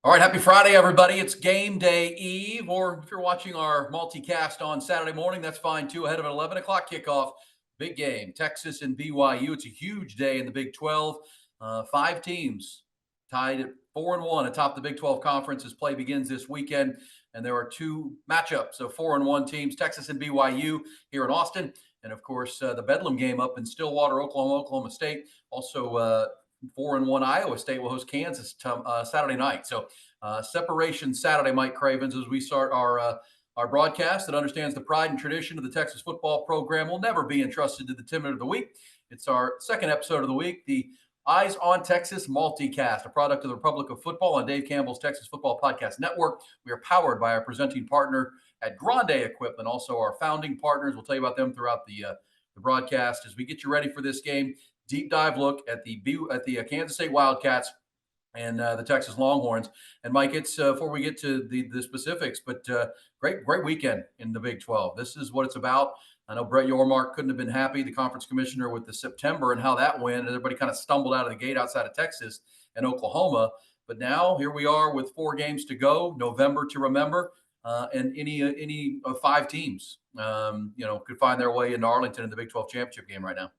All right, happy Friday, everybody. It's game day eve, or if you're watching our multicast on Saturday morning, that's fine too. Ahead of an 11 o'clock kickoff, big game, Texas and BYU. It's a huge day in the Big 12. Five teams tied at 4-1 atop the Big 12 conference as play begins this weekend. And there are two matchups of 4-1 teams, Texas and BYU here in Austin. And of course, the Bedlam game up in Stillwater, Oklahoma State. Also, 4-1 Iowa State will host Kansas Saturday night. So separation Saturday, Mike Cravens, as we start our broadcast that understands the pride and tradition of the Texas football program will never be entrusted to the Timid of the Week. It's our second episode of the week, the Eyes on Texas Multicast, a product of the Republic of Football on Dave Campbell's Texas Football Podcast Network. We are powered by our presenting partner at Grande Equipment, also our founding partners. We'll tell you about them throughout the broadcast as we get you ready for this game. Deep dive look at the Kansas State Wildcats and the Texas Longhorns. And Mike, it's before we get to the specifics, but great weekend in the Big 12. This is what it's about. I know Brett Yormark couldn't have been happy, the conference commissioner, with the September and how that went. And everybody kind of stumbled out of the gate outside of Texas and Oklahoma. But now here we are with 4 games to go, November to remember, and any of 5 teams, could find their way into Arlington in the Big 12 championship game right now.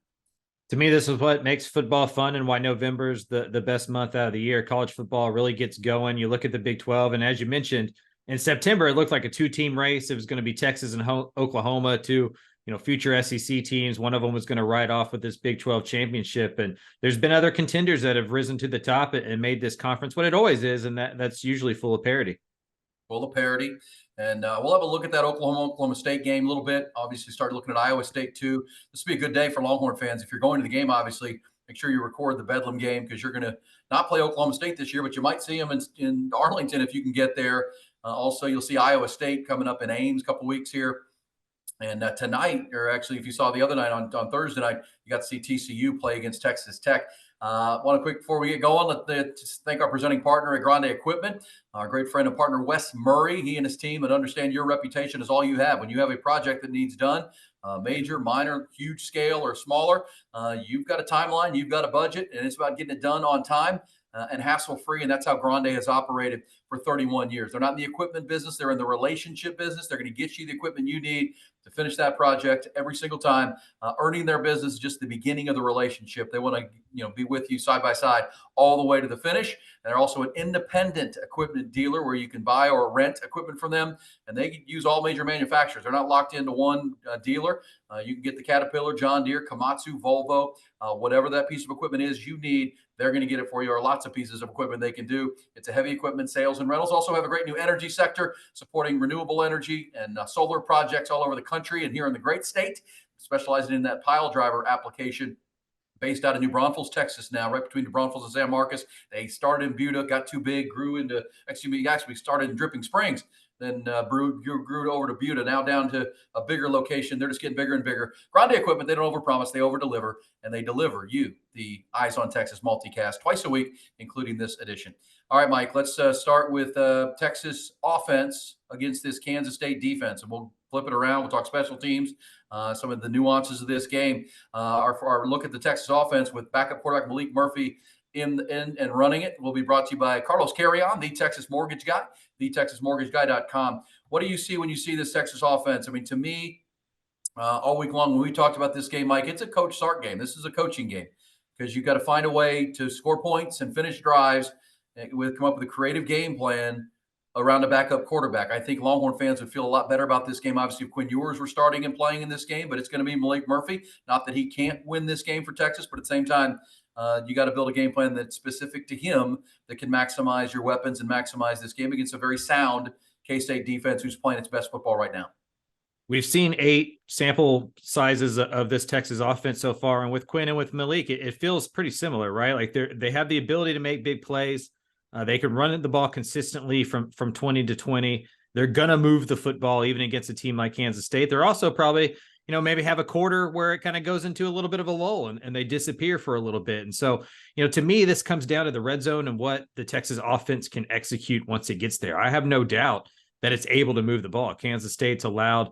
To me, this is what makes football fun and why November's the best month out of the year. College football really gets going. You look at the Big 12, and as you mentioned, in September, it looked like a 2-team race. It was going to be Texas and Oklahoma, two future SEC teams. One of them was going to ride off with this Big 12 championship. And there's been other contenders that have risen to the top and made this conference what it always is, and that's usually full of parity. Full of parity. And we'll have a look at that Oklahoma State game a little bit. Obviously, start looking at Iowa State, too. This will be a good day for Longhorn fans. If you're going to the game, obviously, make sure you record the Bedlam game because you're going to not play Oklahoma State this year, but you might see them in Arlington if you can get there. Also, you'll see Iowa State coming up in Ames a couple weeks here. And tonight, or actually, if you saw the other night on Thursday night, you got to see TCU play against Texas Tech. Before we get going, let's thank our presenting partner at Grande Equipment, our great friend and partner, Wes Murray. He and his team, and understand your reputation is all you have. When you have a project that needs done, major, minor, huge scale, or smaller, you've got a timeline, you've got a budget, and it's about getting it done on time and hassle-free, and that's how Grande has operated for 31 years. They're not in the equipment business. They're in the relationship business. They're going to get you the equipment you need to finish that project every single time. Earning their business is just the beginning of the relationship. They want to be with you side by side all the way to the finish. And they're also an independent equipment dealer where you can buy or rent equipment from them, and they use all major manufacturers. They're not locked into one dealer. You can get the Caterpillar, John Deere, Komatsu, Volvo, whatever that piece of equipment is you need, they're going to get it for you, or lots of pieces of equipment they can do. It's a heavy equipment sales and rentals. Also have a great new energy sector supporting renewable energy and solar projects all over the country and here in the great state, specializing in that pile driver application. Based out of New Braunfels, Texas now, right between New Braunfels and San Marcos. They started in Buda, got too big, actually started in Dripping Springs, then grew over to Buda, now down to a bigger location. They're just getting bigger and bigger. Grande Equipment, they don't overpromise, they overdeliver, and they deliver you the Eyes on Texas multicast twice a week, including this edition. All right, Mike, let's start with Texas offense against this Kansas State defense, and we'll flip it around. We'll talk special teams, some of the nuances of this game. Our look at the Texas offense with backup quarterback Malik Murphy in and running it will be brought to you by Carlos Carrion, the Texas Mortgage Guy, thetexasmortgageguy.com. What do you see when you see this Texas offense? I mean, to me, all week long when we talked about this game, Mike, it's a Coach Sark game. This is a coaching game because you've got to find a way to score points and finish drives and come up with a creative game plan around a backup quarterback. I think Longhorn fans would feel a lot better about this game. Obviously, if Quinn Ewers were starting and playing in this game, but it's going to be Malik Murphy. Not that he can't win this game for Texas, but at the same time, you got to build a game plan that's specific to him that can maximize your weapons and maximize this game against a very sound K-State defense who's playing its best football right now. We've seen 8 sample sizes of this Texas offense so far, and with Quinn and with Malik, it feels pretty similar, right? Like they have the ability to make big plays. They can run the ball consistently from 20 to 20. They're going to move the football even against a team like Kansas State. They're also probably, maybe have a quarter where it kind of goes into a little bit of a lull and they disappear for a little bit. And so, to me, this comes down to the red zone and what the Texas offense can execute once it gets there. I have no doubt that it's able to move the ball. Kansas State's allowed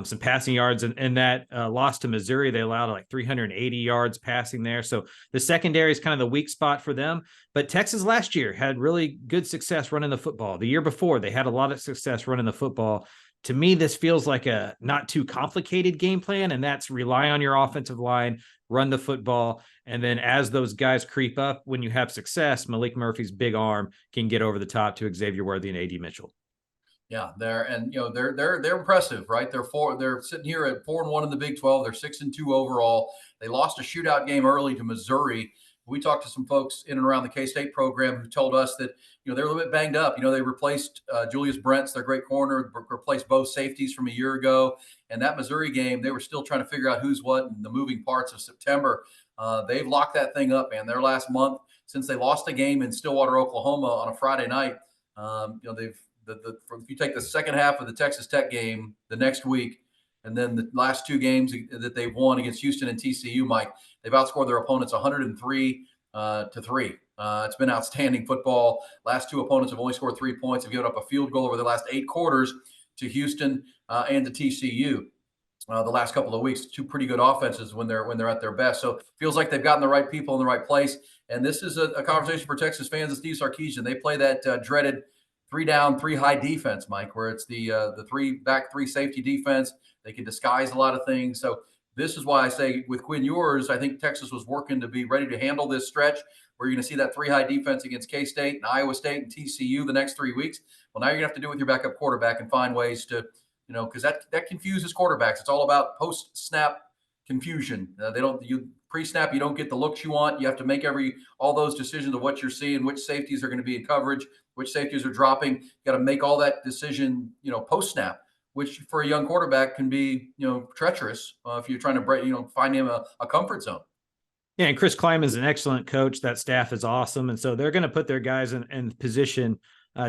some passing yards, and that loss to Missouri, they allowed like 380 yards passing there. So the secondary is kind of the weak spot for them. But Texas last year had really good success running the football. The year before, they had a lot of success running the football. To me, this feels like a not too complicated game plan, and that's rely on your offensive line, run the football, and then as those guys creep up, when you have success, Malik Murphy's big arm can get over the top to Xavier Worthy and AD Mitchell. Yeah, they're impressive, right? They're sitting here at 4-1 in the Big 12. They're 6-2 overall. They lost a shootout game early to Missouri. We talked to some folks in and around the K-State program who told us that they're a little bit banged up. They replaced Julius Brents, their great corner, replaced both safeties from a year ago. And that Missouri game, they were still trying to figure out who's what in the moving parts of September. They've locked that thing up, man. Their last month since they lost a game in Stillwater, Oklahoma on a Friday night. They've if you take the second half of the Texas Tech game the next week, and then the last two games that they've won against Houston and TCU, Mike, they've outscored their opponents 103 to 3. It's been outstanding football. Last two opponents have only scored 3 points, have given up a field goal over the last 8 quarters to Houston and to TCU. The last couple of weeks, two pretty good offenses when they're at their best. So it feels like they've gotten the right people in the right place. And this is a conversation for Texas fans and Steve Sarkisian. They play that dreaded 3 down, 3 high defense, Mike, where it's the 3 back, 3 safety defense. They can disguise a lot of things. So this is why I say with Quinn Ewers, I think Texas was working to be ready to handle this stretch where you're going to see that 3 high defense against K-State and Iowa State and TCU the next 3 weeks. Well, now you're going to have to do it with your backup quarterback and find ways to, because that confuses quarterbacks. It's all about post-snap confusion. Pre-snap, you don't get the looks you want. You have to make all those decisions of what you're seeing, which safeties are going to be in coverage, which safeties are dropping. You got to make all that decision, post-snap, which for a young quarterback can be, treacherous if you're trying to find him a comfort zone. Yeah, and Chris Kleiman's an excellent coach. That staff is awesome, and so they're going to put their guys in position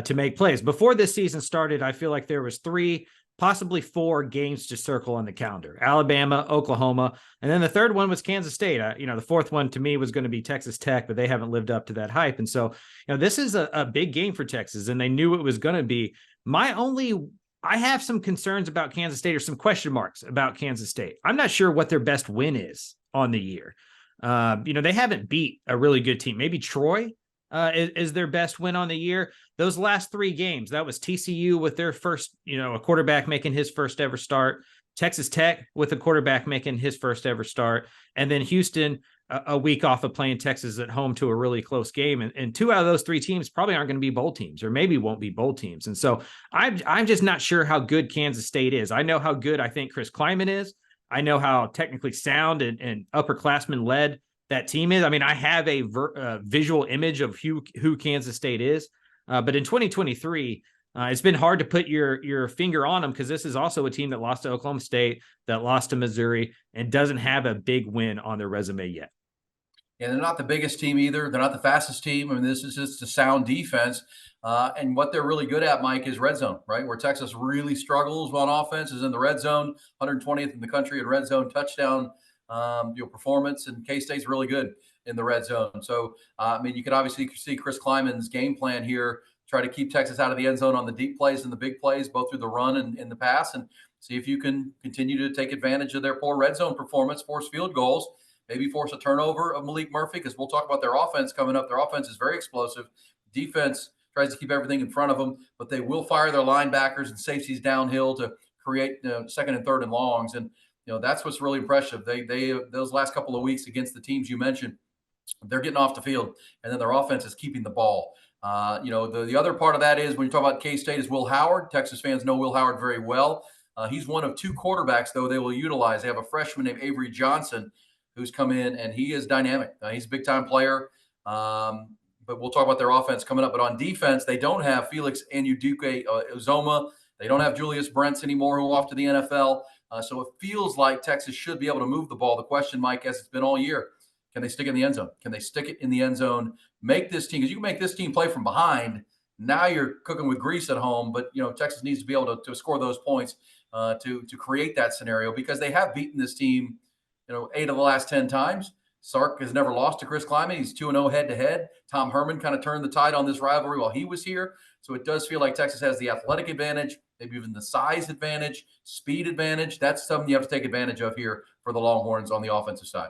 to make plays. Before this season started, I feel like there was 3, possibly 4 games to circle on the calendar: Alabama, Oklahoma, and then the third one was Kansas State. The fourth one to me was going to be Texas Tech, but they haven't lived up to that hype. And so, this is a big game for Texas, and they knew it was going to be. I have some concerns about Kansas State, or some question marks about Kansas State. I'm not sure what their best win is on the year. They haven't beat a really good team. Maybe Troy is their best win on the year. Those last 3 games, that was TCU with their first, a quarterback making his first ever start, Texas Tech with a quarterback making his first ever start, and then Houston a week off of playing Texas at home to a really close game. And 2 out of those 3 teams probably aren't going to be bowl teams, or maybe won't be bowl teams. And so I'm just not sure how good Kansas State is. I know how good I think Chris Kleiman is. I know how technically sound and upperclassmen led that team is. I mean, I have a visual image of who Kansas State is. But in 2023, it's been hard to put your finger on them, because this is also a team that lost to Oklahoma State, that lost to Missouri, and doesn't have a big win on their resume yet. Yeah, they're not the biggest team either. They're not the fastest team. I mean, this is just a sound defense. And what they're really good at, Mike, is red zone, right? Where Texas really struggles on offense is in the red zone, 120th in the country in red zone touchdown performance, and K-State's really good in the red zone. So, you could obviously see Chris Kleiman's game plan here, try to keep Texas out of the end zone on the deep plays and the big plays, both through the run and in the pass, and see if you can continue to take advantage of their poor red zone performance, force field goals, maybe force a turnover of Malik Murphy, because we'll talk about their offense coming up. Their offense is very explosive. Defense tries to keep everything in front of them, but they will fire their linebackers and safeties downhill to create second and third and longs. And that's what's really impressive. They those last couple of weeks against the teams you mentioned, they're getting off the field, and then their offense is keeping the ball. The other part of that is when you talk about K-State is Will Howard. Texas fans know Will Howard very well. He's one of 2 quarterbacks, though, they will utilize. They have a freshman named Avery Johnson who's come in, and he is dynamic. He's a big-time player. But we'll talk about their offense coming up. But on defense, they don't have Felix Anudike Uzoma. They don't have Julius Brents anymore, who off to the NFL. So it feels like Texas should be able to move the ball. The question, Mike, as it's been all year, can they stick it in the end zone? Can they stick it in the end zone? Make this team, because you can make this team play from behind. Now you're cooking with grease at home, but Texas needs to be able to score those points to create that scenario, because they have beaten this team 8 of the last 10 times. Sark has never lost to Chris Kleiman. He's 2-0 head-to-head. Tom Herman kind of turned the tide on this rivalry while he was here. So it does feel like Texas has the athletic advantage, maybe even the size advantage, speed advantage. That's something you have to take advantage of here for the Longhorns on the offensive side.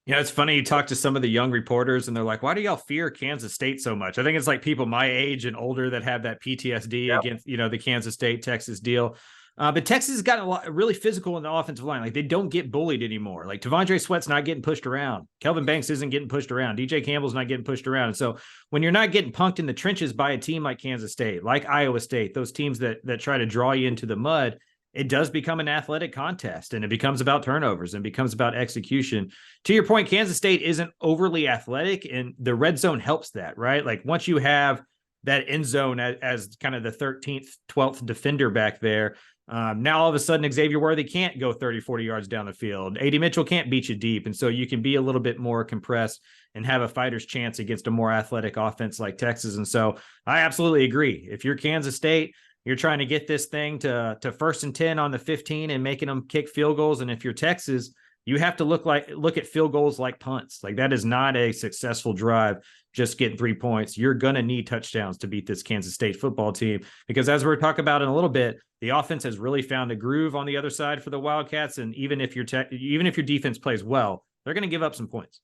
You know, it's funny. You talk to some of the young reporters and they're like, why do y'all fear Kansas State so much? I think it's like people my age and older that have that PTSD against, the Kansas State, Texas deal. But Texas has gotten really physical in the offensive line. Like, they don't get bullied anymore. Like, T'Vondre Sweat's not getting pushed around. Kelvin Banks isn't getting pushed around. DJ Campbell's not getting pushed around. And so when you're not getting punked in the trenches by a team like Kansas State, like Iowa State, those teams that try to draw you into the mud, it does become an athletic contest, and it becomes about turnovers and becomes about execution. To your point, Kansas State isn't overly athletic, and the red zone helps that, right? Like, once you have that end zone as kind of the 13th, 12th defender back there, now all of a sudden Xavier Worthy can't go 30, 40 yards down the field. A.D. Mitchell can't beat you deep. And so you can be a little bit more compressed and have a fighter's chance against a more athletic offense like Texas. And so I absolutely agree. If you're Kansas State, you're trying to get this thing to 1st and 10 on the 15 and making them kick field goals. And if you're Texas, you have to look at field goals like punts. Like, that is not a successful drive, just getting 3 points. You're going to need touchdowns to beat this Kansas State football team, because as we're talking about in a little bit, the offense has really found a groove on the other side for the Wildcats. And even if your defense plays well, they're going to give up some points.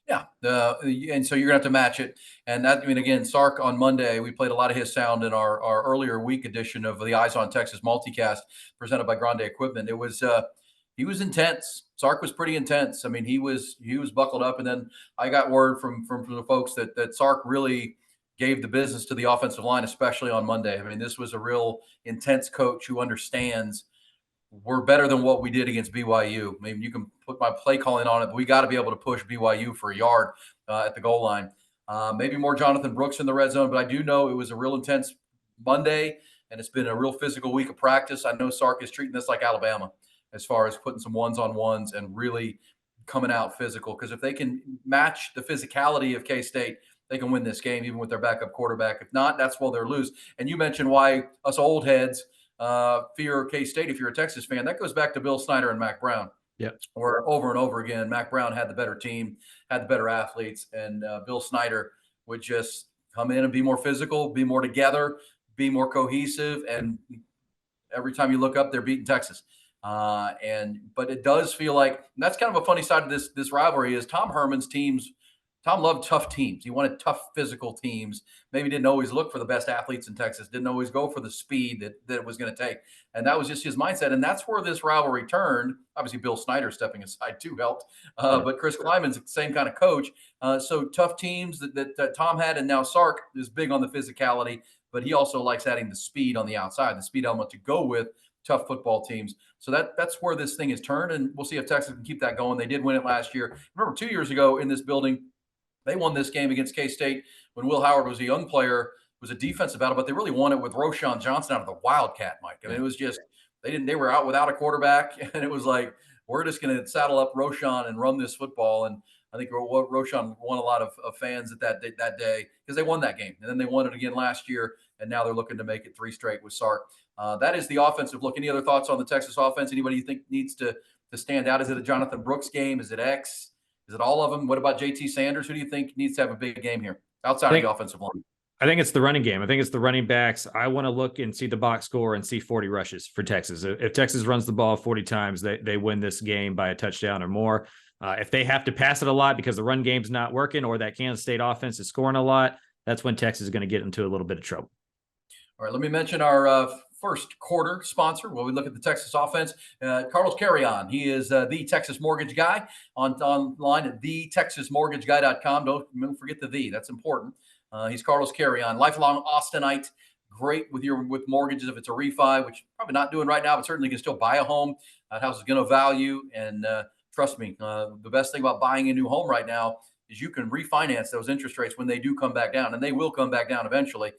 Yeah. And so you're going to have to match it. And that, I mean, again, Sark on Monday, we played a lot of his sound in our earlier week edition of the Eyes on Texas multicast presented by Grande Equipment. It was, he was intense. Sark was pretty intense. I mean, he was buckled up. And then I got word from the folks that Sark really gave the business to the offensive line, especially on Monday. I mean, this was a real intense coach who understands we're better than what we did against BYU. Maybe you can put my play calling on it, but we got to be able to push BYU for a yard at the goal line. Maybe more Jonathan Brooks in the red zone, but I do know it was a real intense Monday, and it's been a real physical week of practice. I know Sark is treating this like Alabama as far as putting some ones-on-ones and really coming out physical, because if they can match the physicality of K-State, they can win this game even with their backup quarterback. If not, that's where they'll lose. And you mentioned why us old heads fear K-State if you're a Texas fan. That goes back to Bill Snyder and Mack Brown. Yep. Where over and over again, Mack Brown had the better team, had the better athletes, and Bill Snyder would just come in and be more physical, be more together, be more cohesive. And every time you look up, they're beating Texas. But it does feel like, and that's kind of a funny side of this rivalry, is Tom Herman's teams. Tom loved tough teams. He wanted tough physical teams. Maybe didn't always look for the best athletes in Texas, didn't always go for the speed that it was going to take. And that was just his mindset. And that's where this rivalry turned. Obviously, Bill Snyder stepping aside too helped. But Chris Kleiman's the same kind of coach. So tough teams that Tom had, and now Sark is big on the physicality, but he also likes adding the speed on the outside, the speed element to go with tough football teams. So that's where this thing is turned, and we'll see if Texas can keep that going. They did win it last year. Remember, 2 years ago in this building, they won this game against K-State when Will Howard was a young player. It was a defensive battle, but they really won it with Roschon Johnson out of the Wildcat, Mike. I mean, it was just they were out without a quarterback, and it was like, we're just going to saddle up Roschon and run this football. And I think Roschon won a lot of fans at that day because they won that game, and then they won it again last year, and now they're looking to make it 3 straight with Sark. That is the offensive look. Any other thoughts on the Texas offense? Anybody you think needs to stand out? Is it a Jonathan Brooks game? Is it X? Is it all of them? What about JT Sanders? Who do you think needs to have a big game here outside of the offensive line? I think it's the running game. I think it's the running backs. I want to look and see the box score and see 40 rushes for Texas. If Texas runs the ball 40 times, they win this game by a touchdown or more. If they have to pass it a lot because the run game's not working or that Kansas State offense is scoring a lot, that's when Texas is going to get into a little bit of trouble. All right, let me mention our first quarter sponsor. While we look at the Texas offense, Carlos Carrion. He is the Texas Mortgage Guy online at thetexasmortgageguy.com. Don't forget the. That's important. He's Carlos Carrion, lifelong Austinite. Great with mortgages if it's a refi, which probably not doing right now, but certainly can still buy a home. That house is going to value, and trust me, the best thing about buying a new home right now is you can refinance those interest rates when they do come back down, and they will come back down eventually.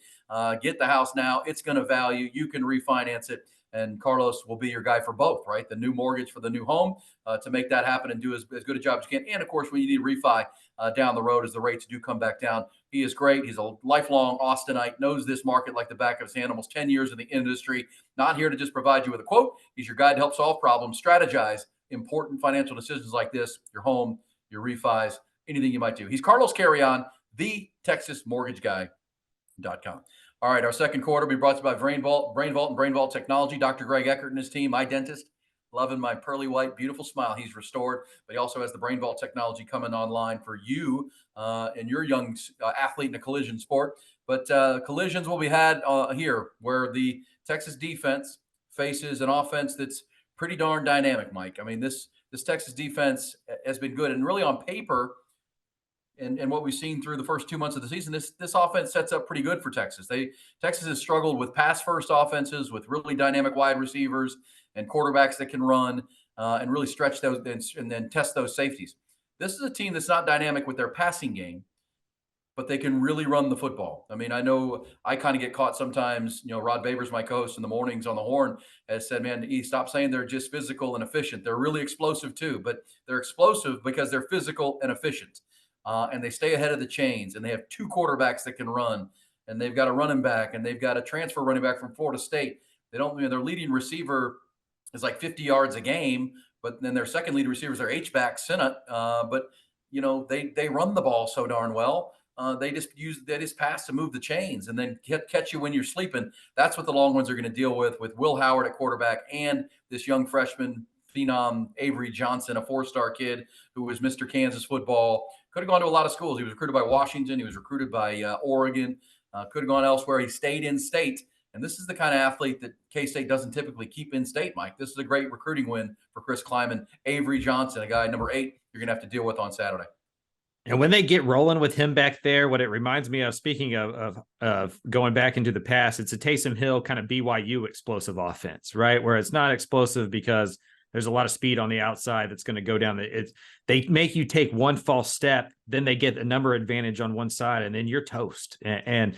Get the house now. It's going to value. You can refinance it, and Carlos will be your guy for both, right? The new mortgage for the new home to make that happen and do as good a job as you can. And, of course, when you need refi down the road as the rates do come back down. He is great. He's a lifelong Austinite, knows this market like the back of his hand, almost 10 years in the industry. Not here to just provide you with a quote. He's your guide to help solve problems, strategize important financial decisions like this, your home, your refis, anything you might do. He's Carlos Carrion, the Texas Mortgage Guy.com. All right, our second quarter will be brought to you by Brain Vault and Brain Vault Technology. Dr. Greg Eckert and his team, my dentist, loving my pearly white, beautiful smile. He's restored, but he also has the Brain Vault technology coming online for you and your young athlete in a collision sport. But collisions will be had here where the Texas defense faces an offense that's pretty darn dynamic, Mike. I mean, this Texas defense has been good, and really on paper, and what we've seen through the first 2 months of the season, this offense sets up pretty good for Texas. Texas has struggled with pass-first offenses with really dynamic wide receivers and quarterbacks that can run and really stretch those and then test those safeties. This is a team that's not dynamic with their passing game, but they can really run the football. I mean, I know I kind of get caught sometimes. Rod Babers, my co-host in the mornings on the Horn, has said, man, stop saying they're just physical and efficient. They're really explosive too, but they're explosive because they're physical and efficient. And they stay ahead of the chains, and they have two quarterbacks that can run, and they've got a running back, and they've got a transfer running back from Florida State. Their leading receiver is like 50 yards a game, but then their second lead receiver is their H-back, Sinnott. But they run the ball so darn well. They just pass to move the chains and then catch you when you're sleeping. That's what the Longhorns are going to deal with Will Howard at quarterback and this young freshman phenom Avery Johnson, a 4-star kid who was Mr. Kansas football. Could have gone to a lot of schools. He was recruited by Washington. He was recruited by Oregon. Could have gone elsewhere. He stayed in state. And this is the kind of athlete that K-State doesn't typically keep in state, Mike. This is a great recruiting win for Chris Kleiman. Avery Johnson, a guy number 8, you're going to have to deal with on Saturday. And when they get rolling with him back there, what it reminds me of, speaking of going back into the past, it's a Taysom Hill kind of BYU explosive offense, right? Where it's not explosive because there's a lot of speed on the outside that's going to go down. They make you take one false step, then they get a number advantage on one side, and then you're toast. And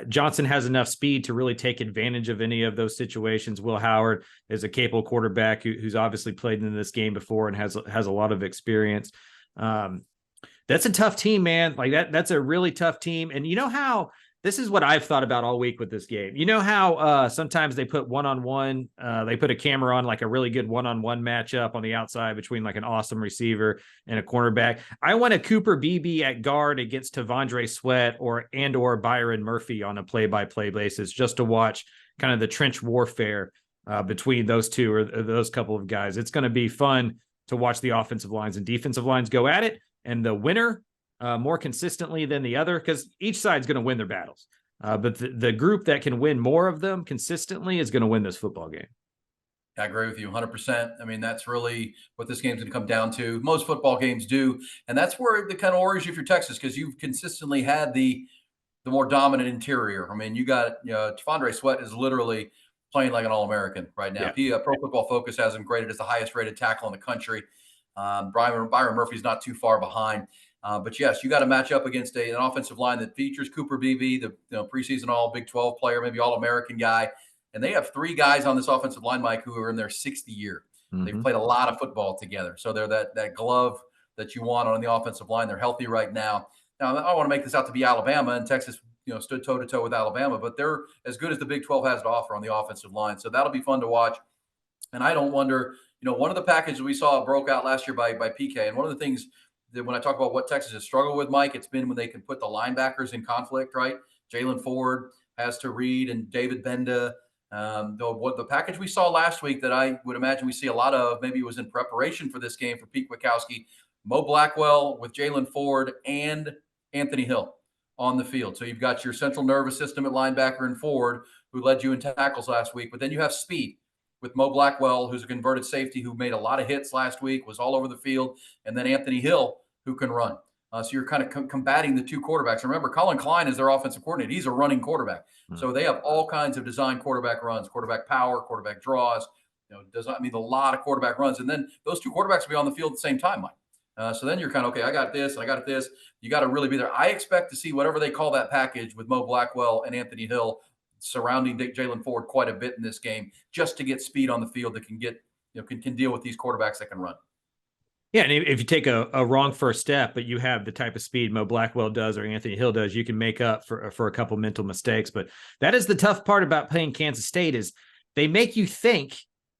Johnson has enough speed to really take advantage of any of those situations. Will Howard is a capable quarterback who's obviously played in this game before and has a lot of experience. That's a tough team, man. Like that's a really tough team. And you know how this is what I've thought about all week with this game. You know how sometimes they put one-on-one, they put a camera on like a really good one-on-one matchup on the outside between like an awesome receiver and a cornerback. I want a Cooper Beebe at guard against Tavondre Sweat or Byron Murphy on a play-by-play basis just to watch kind of the trench warfare between those two or those couple of guys. It's going to be fun to watch the offensive lines and defensive lines go at it. And the winner more consistently than the other, because each side's going to win their battles. But the group that can win more of them consistently is going to win this football game. I agree with you 100%. I mean, that's really what this game's going to come down to. Most football games do. And that's where the kind of worries you if you're Texas, because you've consistently had the more dominant interior. I mean, you got, Tavondre Sweat is literally playing like an All-American right now. Yeah. Pro Football Focus has him graded as the highest rated tackle in the country. Byron Murphy's not too far behind. But yes, you got to match up against an offensive line that features Cooper Beebe, the preseason All Big 12 player, maybe All-American guy. And they have 3 guys on this offensive line, Mike, who are in their 6th year. Mm-hmm. They've played a lot of football together. So they're that glove that you want on the offensive line. They're healthy right now. Now, I don't want to make this out to be Alabama, and Texas stood toe-to-toe with Alabama, but they're as good as the Big 12 has to offer on the offensive line. So that'll be fun to watch. And I don't wonder, one of the packages we saw broke out last year by PK, and one of the things that when I talk about what Texas has struggled with, Mike, it's been when they can put the linebackers in conflict, right? Jalen Ford has to read and David Benda. The package we saw last week that I would imagine we see a lot of, maybe it was in preparation for this game for Pete Kwiatkowski, Mo Blackwell with Jalen Ford and Anthony Hill on the field. So you've got your central nervous system at linebacker and Ford, who led you in tackles last week, but then you have speed with Mo Blackwell, who's a converted safety who made a lot of hits last week, was all over the field, and then Anthony Hill, who can run. So you're kind of combating the two quarterbacks. Remember, Colin Klein is their offensive coordinator. He's a running quarterback. Mm-hmm. So they have all kinds of design quarterback runs, quarterback power, quarterback draws. Does not mean a lot of quarterback runs. And then those two quarterbacks will be on the field at the same time, Mike. So then you're kind of, okay, I got this, I got this. You got to really be there. I expect to see whatever they call that package with Mo Blackwell and Anthony Hill surrounding Jalen Ford quite a bit in this game, just to get speed on the field that can get, can deal with these quarterbacks that can run. Yeah, and if you take a wrong first step, but you have the type of speed Mo Blackwell does or Anthony Hill does, you can make up for a couple mental mistakes. But that is the tough part about playing Kansas State is they make you think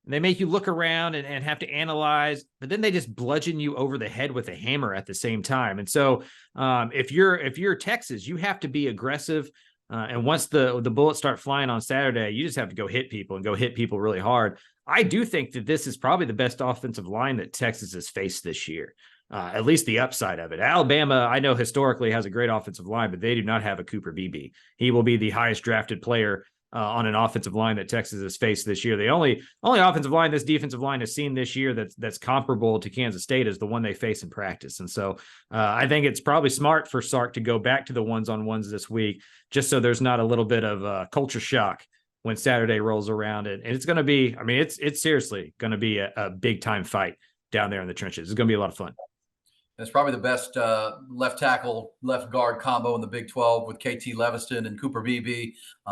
They make you look around and have to analyze, but then they just bludgeon you over the head with a hammer at the same time. And so if you're Texas, you have to be aggressive. And once the bullets start flying on Saturday, you just have to go hit people and go hit people really hard. I do think that this is probably the best offensive line that Texas has faced this year. At least the upside of it. Alabama, I know historically has a great offensive line, but they do not have a Cooper Beebe. He will be the highest drafted player on an offensive line that Texas has faced this year. The only offensive line this defensive line has seen this year that's comparable to Kansas State is the one they face in practice. And so I think it's probably smart for Sark to go back to the ones-on-ones this week, just so there's not a little bit of culture shock when Saturday rolls around. And it's going to be, I mean, it's seriously going to be a big time fight down there in the trenches. It's going to be a lot of fun. It's probably the best left tackle, left guard combo in the Big 12 with KT Leviston and Cooper Beebe.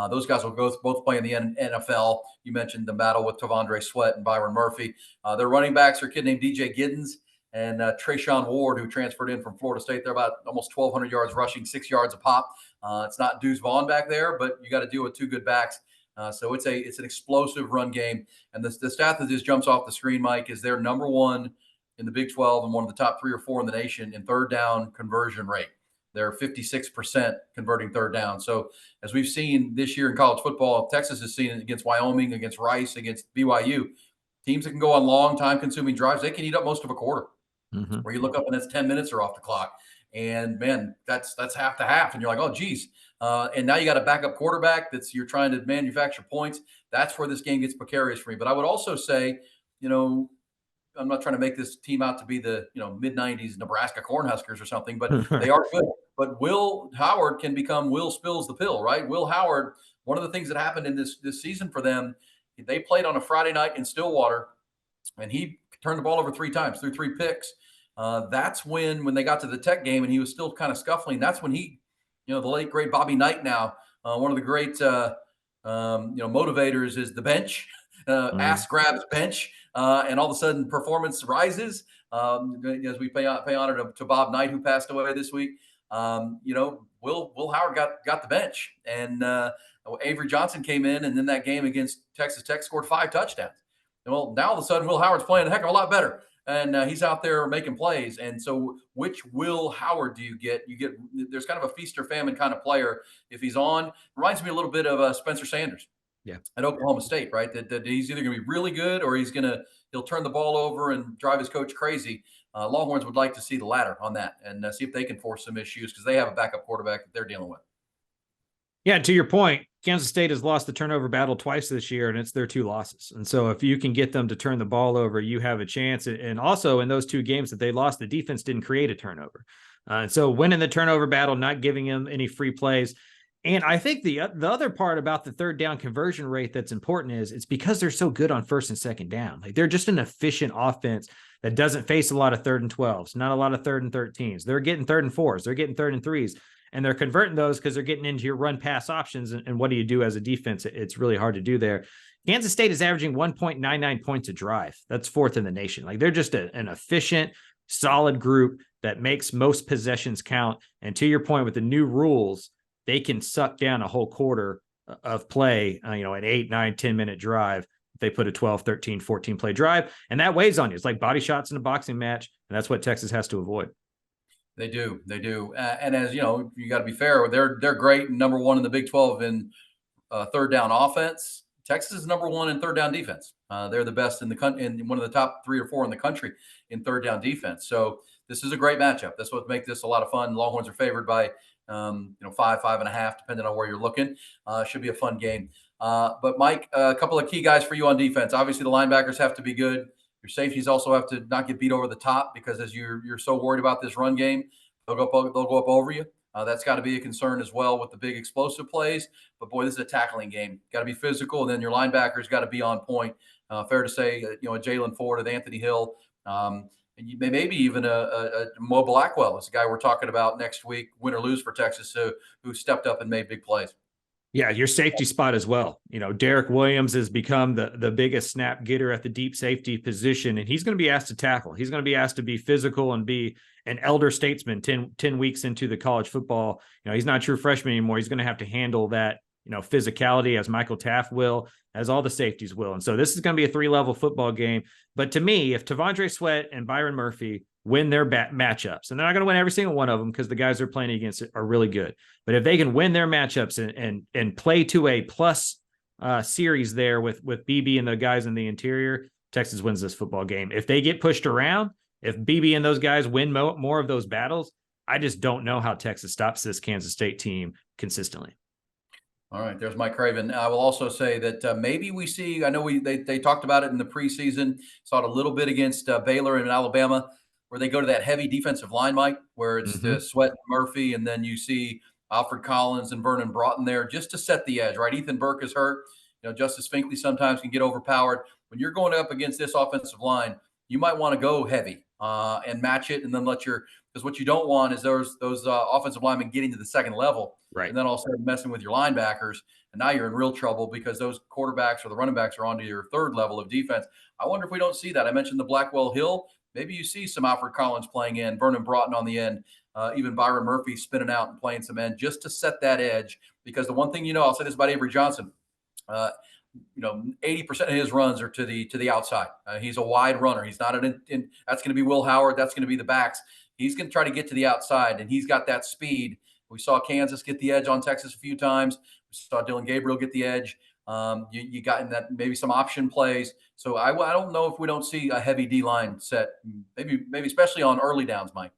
Those guys will both play in the NFL. You mentioned the battle with Tavondre Sweat and Byron Murphy. Their running backs are a kid named DJ Giddens and Trayshawn Ward, who transferred in from Florida State. They're about almost 1,200 yards rushing, 6 yards a pop. It's not Deuce Vaughn back there, but you got to deal with two good backs. So it's an explosive run game. And the stat that just jumps off the screen, Mike, is they're number one in the Big 12 and one of the top 3 or 4 in the nation in third down conversion rate. They're 56% converting third down. So as we've seen this year in college football, Texas has seen it against Wyoming, against Rice, against BYU. Teams that can go on long, time-consuming drives, they can eat up most of a quarter. Mm-hmm. Where you look up and it's 10 minutes are off the clock. And, man, that's half to half. And you're like, oh, geez. And now you got a backup quarterback you're trying to manufacture points. That's where this game gets precarious for me. But I would also say, I'm not trying to make this team out to be the mid-90s Nebraska Cornhuskers or something, but they are good. But Will Howard can become Will Spills the Pill, right? Will Howard, one of the things that happened in this season for them, they played on a Friday night in Stillwater, and he turned the ball over 3 times, threw 3 picks. That's when they got to the Tech game and he was still kind of scuffling. That's when he, the late great Bobby Knight now, one of the great motivators is the bench. Ass grabs bench, and all of a sudden performance rises. As we pay honor to Bob Knight, who passed away this week. Will Howard got the bench, and Avery Johnson came in, and then that game against Texas Tech scored 5 touchdowns. Well, now all of a sudden Will Howard's playing a heck of a lot better, and he's out there making plays. And so, which Will Howard do you get? There's kind of a feast or famine kind of player. If he's on, reminds me a little bit of Spencer Sanders. Yeah, at Oklahoma State, right? That he's either going to be really good or he'll turn the ball over and drive his coach crazy. Longhorns would like to see the latter on that and see if they can force some issues because they have a backup quarterback that they're dealing with. Yeah, to your point, Kansas State has lost the turnover battle twice this year, and it's their 2 losses. And so if you can get them to turn the ball over, you have a chance. And also in those 2 games that they lost, the defense didn't create a turnover. And so winning the turnover battle, not giving them any free plays. And I think the other part about the third down conversion rate that's important is it's because they're so good on first and second down. Like they're just an efficient offense that doesn't face a lot of 3rd and 12s, not a lot of 3rd and 13s. They're getting 3rd and 4s. They're getting 3rd and 3s. And they're converting those because they're getting into your run pass options. And what do you do as a defense? It's really hard to do there. Kansas State is averaging 1.99 points a drive. That's 4th in the nation. Like they're just an efficient, solid group that makes most possessions count. And to your point with the new rules, they can suck down a whole quarter of play, an 8, 9, 10-minute drive. If they put a 12, 13, 14 play drive, and that weighs on you. It's like body shots in a boxing match, and that's what Texas has to avoid. They do. And as you got to be fair. They're great, number 1 in the Big 12 in third down offense. Texas is number 1 in third down defense. They're the best in the country, in one of the top 3 or 4 in the country in third down defense. So this is a great matchup. That's what makes this a lot of fun. Longhorns are favored by 5, 5.5, depending on where you're looking. Should be a fun game. But Mike, a couple of key guys for you on defense. Obviously, the linebackers have to be good. Your safeties also have to not get beat over the top because as you're so worried about this run game, they'll go up over you. That's got to be a concern as well with the big explosive plays. But boy, this is a tackling game. Got to be physical, and then your linebackers got to be on point. Fair to say, Jalen Ford and Anthony Hill. And maybe even a Mo Blackwell is the guy we're talking about next week, win or lose for Texas, who stepped up and made big plays. Yeah, your safety spot as well. Derek Williams has become the biggest snap getter at the deep safety position, and he's going to be asked to tackle. He's going to be asked to be physical and be an elder statesman 10 weeks into the college football. He's not a true freshman anymore. He's going to have to handle that physicality, as Michael Taft will, as all the safeties will. And so this is going to be a 3-level football game. But to me, if Tavondre Sweat and Byron Murphy win their matchups, and they're not going to win every single one of them because the guys they're playing against are really good, but if they can win their matchups and play to a plus series there with BB and the guys in the interior, Texas wins this football game. If they get pushed around, if BB and those guys win more of those battles, I just don't know how Texas stops this Kansas State team consistently. All right, there's Mike Craven. I will also say that maybe we see, I know they talked about it in the preseason, saw it a little bit against Baylor and Alabama, where they go to that heavy defensive line, Mike, where it's the Sweat and Murphy, and then you see Alfred Collins and Vernon Broughton there just to set the edge, right? Ethan Burke is hurt. Justice Finkley sometimes can get overpowered. When you're going up against this offensive line, you might want to go heavy and match it, and then because what you don't want is those offensive linemen getting to the second level, right? And then all of a sudden messing with your linebackers, and now you're in real trouble because those quarterbacks or the running backs are onto your third level of defense. I wonder if we don't see that. I mentioned the Blackwell Hill. Maybe you see some Alfred Collins playing in, Vernon Broughton on the end, even Byron Murphy spinning out and playing some end just to set that edge. Because the one thing I'll say this about Avery Johnson. 80% of his runs are to the outside. He's a wide runner. He's not that's going to be Will Howard. That's going to be the backs. He's going to try to get to the outside, and he's got that speed. We saw Kansas get the edge on Texas a few times. We saw Dylan Gabriel get the edge. You got in that maybe some option plays. So I don't know if we don't see a heavy D line set, maybe especially on early downs, Mike.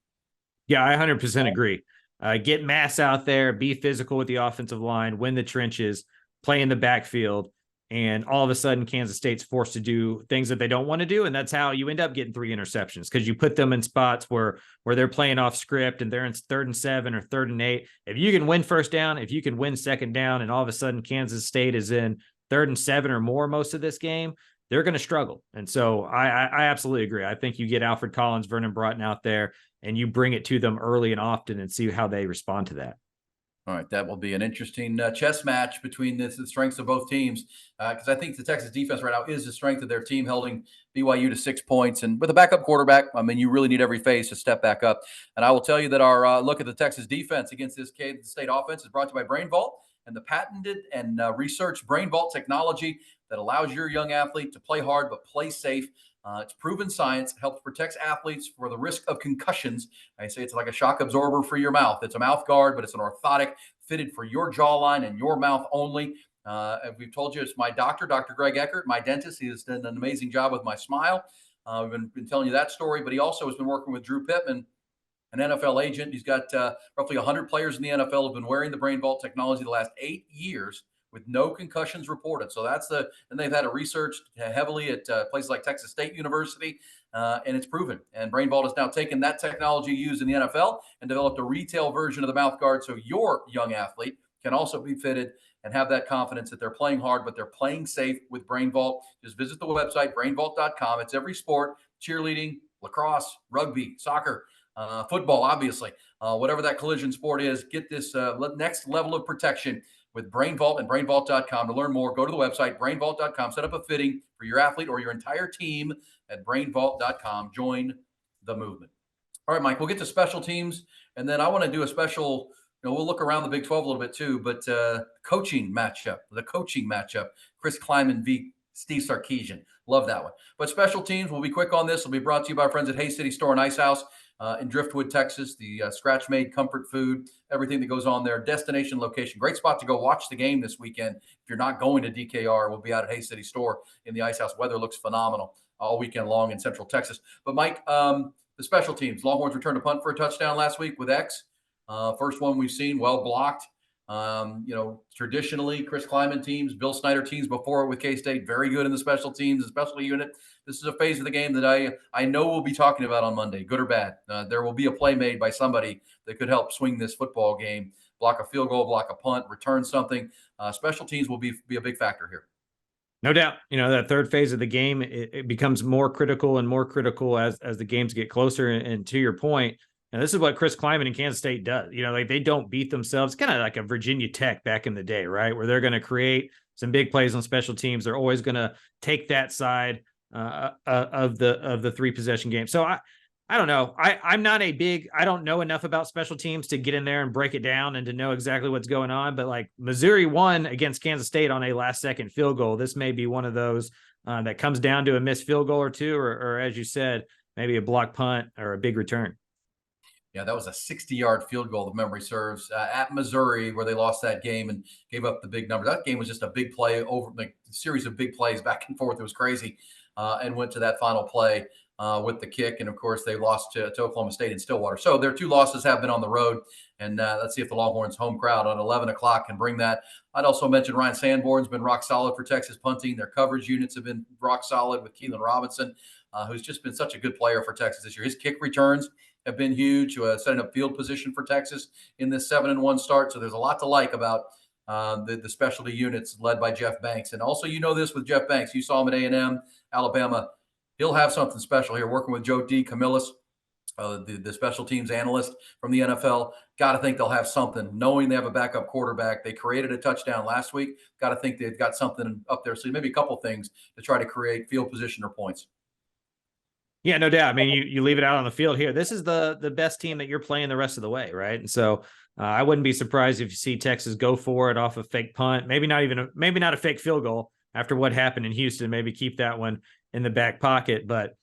Yeah, I 100% agree. Get mass out there, be physical with the offensive line, win the trenches, play in the backfield, and all of a sudden Kansas State's forced to do things that they don't want to do, and that's how you end up getting 3 interceptions, because you put them in spots where they're playing off script and they're in 3rd and 7 or 3rd and 8. If you can win first down, if you can win second down, and all of a sudden Kansas State is in 3rd and 7 or more most of this game, they're going to struggle. And so I absolutely agree. I think you get Alfred Collins, Vernon Broughton out there, and you bring it to them early and often and see how they respond to that. All right, that will be an interesting chess match between the strengths of both teams, because I think the Texas defense right now is the strength of their team, holding BYU to 6 points. And with a backup quarterback, I mean, you really need every phase to step back up. And I will tell you that our look at the Texas defense against this Kansas State offense is brought to you by Brain Vault and the patented and researched Brain Vault technology that allows your young athlete to play hard but play safe. It's proven science. It helps protect athletes for the risk of concussions. I say it's like a shock absorber for your mouth. It's a mouth guard, but it's an orthotic fitted for your jawline and your mouth only. We've told you it's my doctor, Dr. Greg Eckert, my dentist. He has done an amazing job with my smile. We've been telling you that story, but he also has been working with Drew Pittman, an NFL agent. He's got roughly 100 players in the NFL who have been wearing the Brain Vault technology the last 8 years with no concussions reported. So and they've had it researched heavily at places like Texas State University, and it's proven. And Brain Vault has now taken that technology used in the NFL and developed a retail version of the mouth guard, so your young athlete can also be fitted and have that confidence that they're playing hard, but they're playing safe with Brain Vault. Just visit the website, brainvault.com. It's every sport: cheerleading, lacrosse, rugby, soccer, football, obviously. Whatever that collision sport is, get this next level of protection with Brain Vault and brainvault.com. To learn more, go to the website, brainvault.com. Set up a fitting for your athlete or your entire team at brainvault.com. Join the movement. All right, Mike, we'll get to special teams, and then I want to do a special, we'll look around the Big 12 a little bit too, but the coaching matchup, Chris Kleiman v. Steve Sarkisian. Love that one. But special teams, we'll be quick on this. It'll be brought to you by our friends at Hay City Store and Ice House in Driftwood, Texas. The scratch-made comfort food, everything that goes on there. Destination location. Great spot to go watch the game this weekend. If you're not going to DKR, we'll be out at Hay City Store in the Ice House. Weather looks phenomenal all weekend long in Central Texas. But, Mike, the special teams. Longhorns returned a punt for a touchdown last week with X. First one we've seen, well blocked. Traditionally, Chris Kleiman teams, Bill Snyder teams before it with K-State, very good in the special teams, the special unit. This is a phase of the game that I know we'll be talking about on Monday, good or bad. There will be a play made by somebody that could help swing this football game, block a field goal, block a punt, return something. Special teams will be a big factor here. No doubt. That third phase of the game, it becomes more critical and more critical as the games get closer. And to your point, and this is what Chris Kleiman and Kansas State does. They don't beat themselves, kind of like a Virginia Tech back in the day, right? Where they're going to create some big plays on special teams. They're always going to take that side of the 3 possession game. So I don't know. I don't know enough about special teams to get in there and break it down and to know exactly what's going on. But like Missouri won against Kansas State on a last second field goal. This may be one of those that comes down to a missed field goal or two, or as you said, maybe a block punt or a big return. Yeah, that was a 60-yard field goal, if memory serves, at Missouri, where they lost that game and gave up the big number. That game was just a big play over, like a series of big plays back and forth. It was crazy, and went to that final play with the kick. And of course, they lost to Oklahoma State in Stillwater. So their two losses have been on the road. And let's see if the Longhorns home crowd on 11 o'clock can bring that. I'd also mention Ryan Sanborn's been rock solid for Texas punting. Their coverage units have been rock solid with Keelan Robinson, who's just been such a good player for Texas this year. His kick returns have been huge, setting up field position for Texas in this 7-1 start. So there's a lot to like about the specialty units led by Jeff Banks. And also, this with Jeff Banks, you saw him at A&M, Alabama. He'll have something special here working with Joe D. Camillus, the special teams analyst from the NFL. Got to think they'll have something, knowing they have a backup quarterback. They created a touchdown last week. Got to think they've got something up there. So maybe a couple things to try to create field position or points. Yeah, no doubt. I mean, you leave it out on the field here. This is the best team that you're playing the rest of the way, right? And so I wouldn't be surprised if you see Texas go for it off a fake punt, maybe not a fake field goal after what happened in Houston. Maybe keep that one in the back pocket. But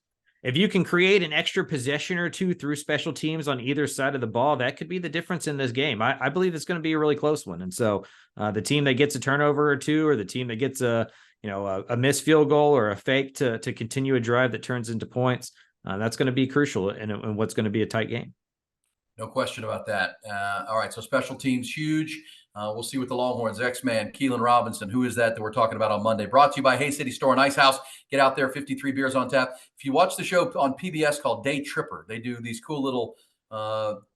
if you can create an extra possession or two through special teams on either side of the ball, that could be the difference in this game. I believe it's going to be a really close one. And so the team that gets a turnover or two, or the team that gets a missed field goal or a fake to continue a drive that turns into points, that's going to be crucial in what's going to be a tight game. No question about that. All right, so special teams, huge. We'll see what the Longhorns, X-Man, Keelan Robinson, who is that we're talking about on Monday? Brought to you by Hay City Store and Ice House. Get out there, 53 beers on tap. If you watch the show on PBS called Day Tripper, they do these cool little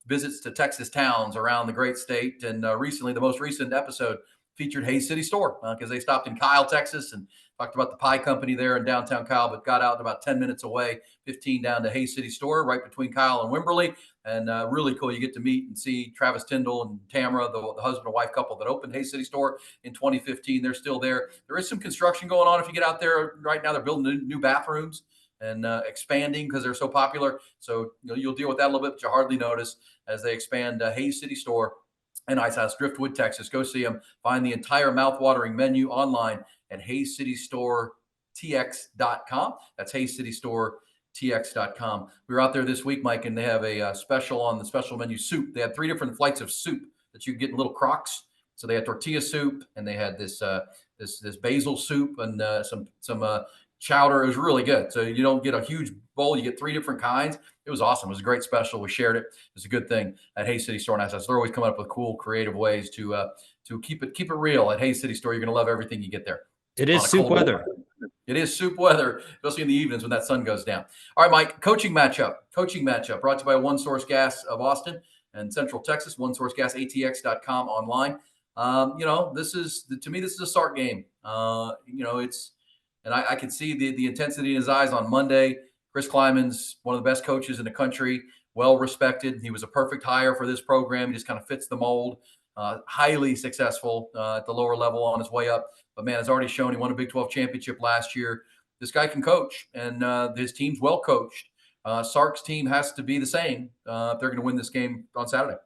visits to Texas towns around the great state. And recently, the most recent episode featured Hay City Store because they stopped in Kyle, Texas, and talked about the pie company there in downtown Kyle, but got out about 10 minutes away, 15 down to Hay City Store, right between Kyle and Wimberley. And really cool. You get to meet and see Travis Tyndall and Tamara, the husband and wife couple that opened Hay City Store in 2015. They're still there. There is some construction going on. If you get out there right now, they're building new bathrooms and expanding because they're so popular. So you'll deal with that a little bit, but you hardly notice as they expand Hay City Store and Ice House, Driftwood, Texas. Go see them. Find the entire mouthwatering menu online at haycitystoretx.com. That's haycitystoretx.com. We were out there this week, Mike, and they have a special on the special menu soup. They had 3 different flights of soup that you get in little crocks. So they had tortilla soup, and they had this basil soup and some chowder. It was really good. So you don't get a huge bowl. You get 3 different kinds. It was awesome. It was a great special. We shared it. It's a good thing at Hay City Store and Ice House. They're always coming up with cool, creative ways to keep it real at Hay City Store. You're going to love everything you get there. It is soup weather. It is soup weather, especially in the evenings when that sun goes down. All right, Mike, coaching matchup brought to you by One Source Gas of Austin and Central Texas, OneSourceGasATX.com online. This is a start game. I can see the intensity in his eyes on Monday. Chris Kleiman's one of the best coaches in the country, well respected. He was a perfect hire for this program. He just kind of fits the mold. Highly successful at the lower level on his way up. But, man, has already shown he won a Big 12 championship last year. This guy can coach, and his team's well coached. Sark's team has to be the same if they're going to win this game on Saturday.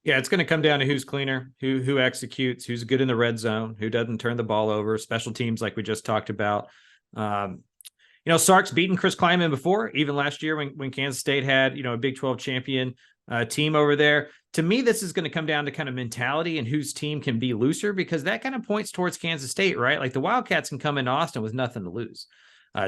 Yeah, it's going to come down to who's cleaner, who executes, who's good in the red zone, who doesn't turn the ball over, special teams like we just talked about. Sark's beaten Chris Kleiman before, even last year when Kansas State had, a Big 12 champion team over there. To me, this is going to come down to kind of mentality and whose team can be looser, because that kind of points towards Kansas State, right? Like the Wildcats can come into Austin with nothing to lose.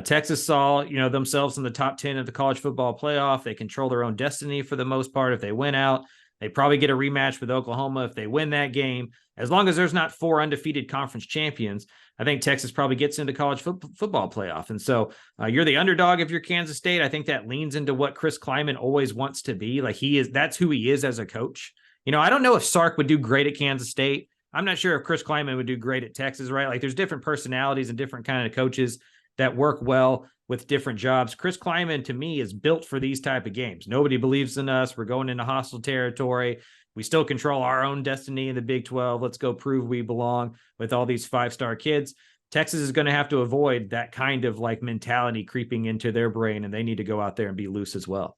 Texas saw, themselves in the top 10 of the college football playoff. They control their own destiny for the most part. If they win out, they probably get a rematch with Oklahoma if they win that game. As long as there's not 4 undefeated conference champions, I think Texas probably gets into college football playoff. And so you're the underdog if you're Kansas State. I think that leans into what Chris Kleiman always wants to be. Like that's who he is as a coach. I don't know if Sark would do great at Kansas State. I'm not sure if Chris Kleiman would do great at Texas, right? Like there's different personalities and different kind of coaches that work well with different jobs. Chris Kleiman, to me, is built for these type of games. Nobody believes in us. We're going into hostile territory. We still control our own destiny in the Big 12. Let's go prove we belong with all these 5-star kids. Texas is going to have to avoid that kind of like mentality creeping into their brain, and they need to go out there and be loose as well.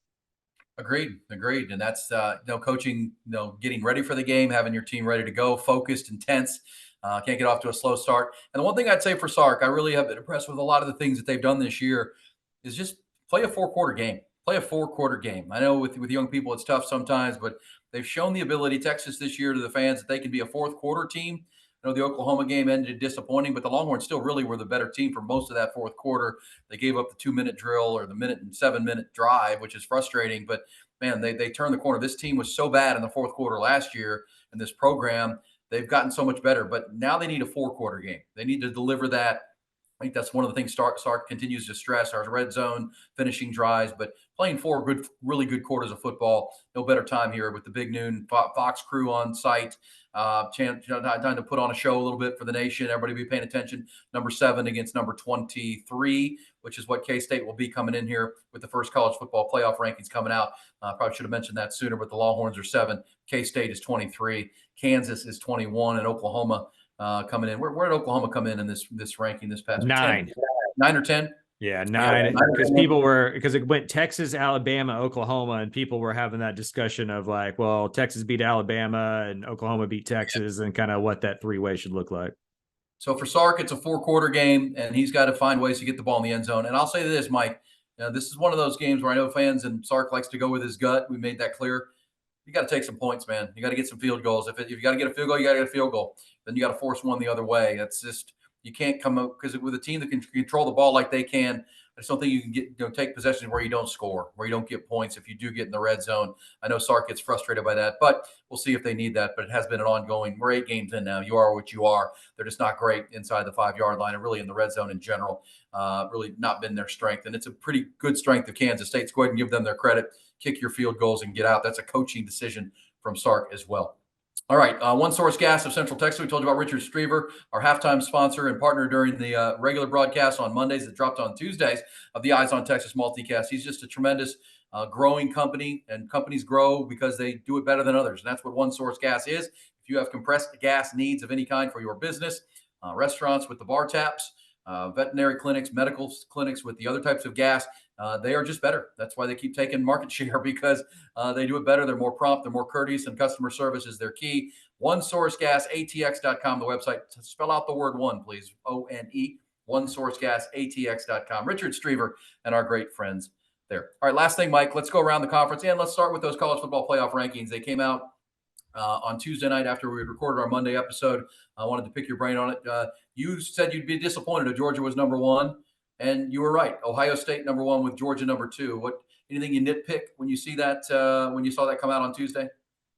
Agreed. And that's coaching, getting ready for the game, having your team ready to go, focused, intense. Can't get off to a slow start. And the one thing I'd say for Sark, I really have been impressed with a lot of the things that they've done this year, is just play a 4-quarter game. Play a 4-quarter game. I know with young people it's tough sometimes, but they've shown the ability, Texas this year, to the fans, that they can be a fourth quarter team. I know the Oklahoma game ended disappointing, but the Longhorns still really were the better team for most of that fourth quarter. They gave up the 2-minute drill or the minute and 7-minute drive, which is frustrating. But man, they turned the corner. This team was so bad in the fourth quarter last year in this program. They've gotten so much better, but now they need a 4-quarter game. They need to deliver that. I think that's one of the things Sark continues to stress: our red zone finishing drives, but playing 4 really good quarters of football. No better time here with the big noon Fox crew on site. Time to put on a show a little bit for the nation. Everybody be paying attention. Number 7 against number 23, which is what K-State will be coming in here with the first college football playoff rankings coming out. Probably should have mentioned that sooner, but the Longhorns are 7. K-State is 23. Kansas is 21, and Oklahoma coming in. Where did Oklahoma come in this ranking this past 9? 9 or 10? Yeah, 9. Because it went Texas, Alabama, Oklahoma, and people were having that discussion of like, well, Texas beat Alabama and Oklahoma beat Texas, and kind of what that 3-way should look like. So for Sark, it's a 4-quarter game, and he's got to find ways to get the ball in the end zone. And I'll say this, Mike, this is one of those games where I know fans, and Sark likes to go with his gut. We made that clear. You got to take some points, man. You got to get some field goals. If you got to get a field goal, you got to get a field goal. Then you got to force one the other way. That's just, you can't come up, because with a team that can control the ball like they can, I just don't think you can take possessions where you don't score, where you don't get points if you do get in the red zone. I know Sark gets frustrated by that, but we'll see if they need that. But it has been an ongoing. We're 8 games in now. You are what you are. They're just not great inside the 5-yard line, and really in the red zone in general. Really not been their strength, and it's a pretty good strength of Kansas State. So go ahead and give them their credit. Kick your field goals and get out. That's a coaching decision from Sark as well. All right. One Source Gas of Central Texas. We told you about Richard Striever, our halftime sponsor and partner during the regular broadcast on Mondays that dropped on Tuesdays of the Eyes on Texas multicast. He's just a tremendous growing company, and companies grow because they do it better than others. And that's what One Source Gas is. If you have compressed gas needs of any kind for your business, restaurants with the bar taps, veterinary clinics, medical clinics with the other types of gas, they are just better. That's why they keep taking market share, because they do it better. They're more prompt, they're more courteous, and customer service is their key. OneSourceGasATX.com, the website. Spell out the word one, please. ONE. OneSourceGasATX.com. Richard Striever and our great friends there. All right, last thing, Mike. Let's go around the conference, and let's start with those college football playoff rankings. They came out on Tuesday night after we recorded our Monday episode. I wanted to pick your brain on it. You said you'd be disappointed if Georgia was number 1. And you were right. Ohio State number 1 with Georgia number 2. Anything you nitpick when you see that, when you saw that come out on Tuesday?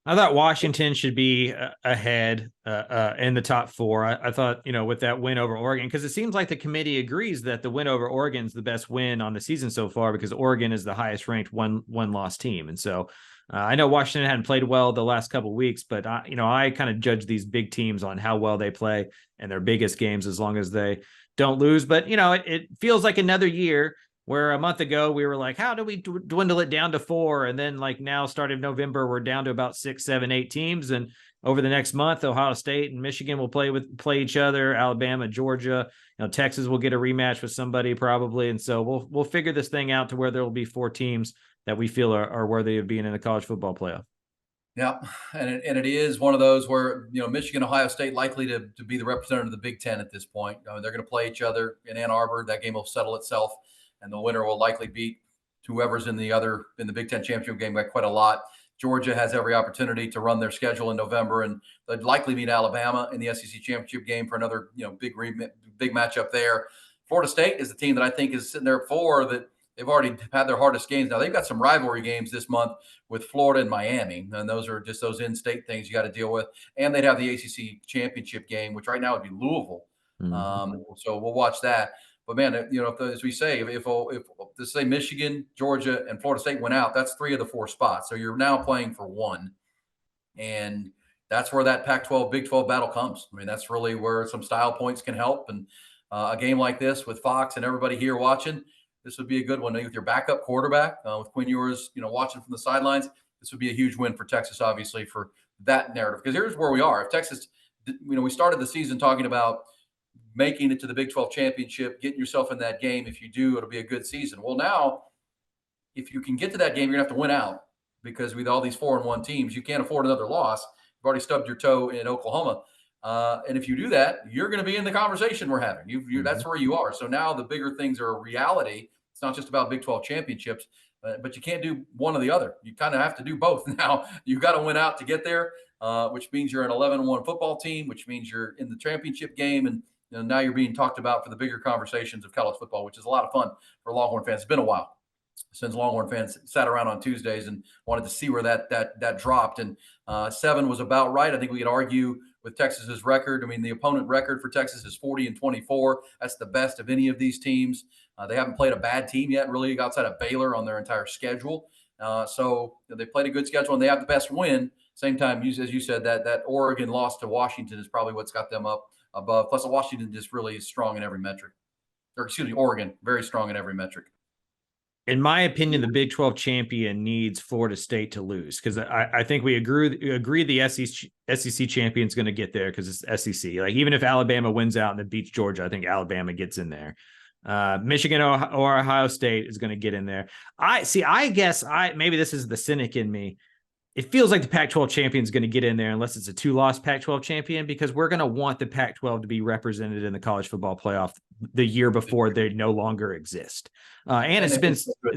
I thought Washington should be ahead in the top 4. I thought, with that win over Oregon, because it seems like the committee agrees that the win over Oregon is the best win on the season so far, because Oregon is the highest ranked one-loss team. And so I know Washington hadn't played well the last couple of weeks, but I kind of judge these big teams on how well they play in their biggest games, as long as they don't lose. But, it feels like another year where a month ago we were like, how do we dwindle it down to 4? And then now starting November, we're down to about 6, 7, 8 teams. And over the next month, Ohio State and Michigan will play each other. Alabama, Georgia, Texas will get a rematch with somebody probably. And so we'll figure this thing out to where there will be 4 teams that we feel are worthy of being in the college football playoff. Yeah, and it is one of those where, Michigan, Ohio State likely to be the representative of the Big Ten at this point. They're going to play each other in Ann Arbor. That game will settle itself, and the winner will likely beat whoever's in the Big Ten championship game by quite a lot. Georgia has every opportunity to run their schedule in November, and they'd likely beat Alabama in the SEC championship game for another, big matchup there. Florida State is the team that I think is sitting there at 4, that they've already had their hardest games. Now, they've got some rivalry games this month with Florida and Miami, and those are just those in-state things you got to deal with. And they'd have the ACC championship game, which right now would be Louisville. Mm-hmm. So we'll watch that. But, man, as we say, if let's say Michigan, Georgia, and Florida State went out, that's 3 of the 4 spots. So you're now playing for 1. And that's where that Pac-12, Big 12 battle comes. I mean, that's really where some style points can help. And a game like this with Fox and everybody here watching, this would be a good one with your backup quarterback, with Quinn Ewers, watching from the sidelines. This would be a huge win for Texas, obviously, for that narrative. Because here's where we are. If Texas, we started the season talking about making it to the Big 12 championship, getting yourself in that game. If you do, it'll be a good season. Well, now, if you can get to that game, you're going to have to win out. because with all these 4-1 teams, you can't afford another loss. You've already stubbed your toe in Oklahoma. And if you do that, you're going to be in the conversation we're having. That's where you are. So now the bigger things are a reality. It's not just about Big 12 championships, but you can't do one or the other. You kind of have to do both. Now you've got to win out to get there, which means you're an 11-1 football team, which means you're in the championship game. And now you're being talked about for the bigger conversations of college football, which is a lot of fun for Longhorn fans. It's been a while since Longhorn fans sat around on Tuesdays and wanted to see where that dropped. And 7 was about right. I think we could argue with Texas's record. I mean, the opponent record for Texas is 40-24. That's the best of any of these teams. They haven't played a bad team yet, really, outside of Baylor on their entire schedule. So they played a good schedule, and they have the best win. Same time, as you said, that Oregon loss to Washington is probably what's got them up above. Plus, Washington just really is strong in every metric. Or excuse me, Oregon, very strong in every metric. In my opinion, the Big 12 champion needs Florida State to lose, because I think we agree the SEC champion is going to get there because it's SEC. Like, even if Alabama wins out and then beats Georgia, I think Alabama gets in there. Michigan or Ohio State is going to get in there. I guess maybe this is the cynic in me. It feels like the Pac-12 champion is going to get in there unless it's a 2-loss Pac-12 champion, because we're going to want the Pac-12 to be represented in the college football playoff the year before they no longer exist. And it's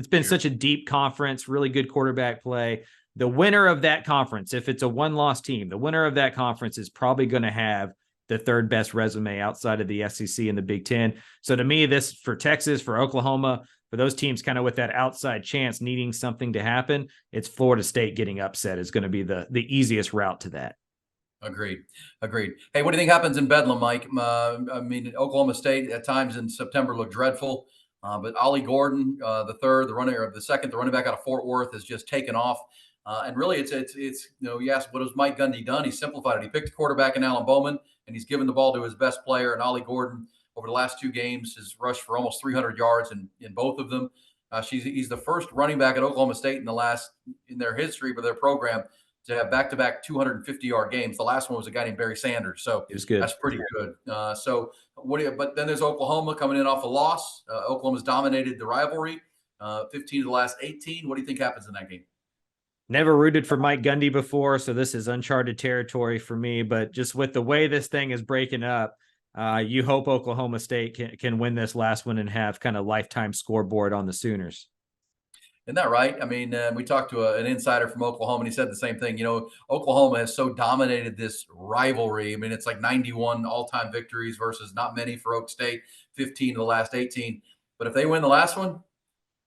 been such a deep conference, really good quarterback play. The winner of that conference, if it's a 1-loss team, the winner of that conference is probably going to have the third best resume outside of the SEC and the Big Ten. So to me, this for Texas, for Oklahoma, for those teams kind of with that outside chance needing something to happen, it's Florida State getting upset is going to be the easiest route to that. Agreed. Hey, what do you think happens in Bedlam, Mike? I mean, Oklahoma State at times in September looked dreadful, but Ollie Gordon, the running back out of Fort Worth, has just taken off. And really, it's you asked what has Mike Gundy done? He simplified it. He picked a quarterback in Alan Bowman, and he's given the ball to his best player. And Ollie Gordon, over the last 2 games, has rushed for almost 300 yards in both of them. He's the first running back at Oklahoma State in their history for their program to have back-to-back 250-yard games. The last one was a guy named Barry Sanders, so that's pretty good. But then there's Oklahoma coming in off a loss. Oklahoma's dominated the rivalry, 15 of the last 18. What do you think happens in that game? Never rooted for Mike Gundy before, so this is uncharted territory for me. But just with the way this thing is breaking up, you hope Oklahoma State can win this last one and have kind of lifetime scoreboard on the Sooners. Isn't that right? I mean, we talked to an insider from Oklahoma, and he said the same thing. Oklahoma has so dominated this rivalry. I mean, it's like 91 all-time victories versus not many for Oak State, 15 of the last 18. But if they win the last one,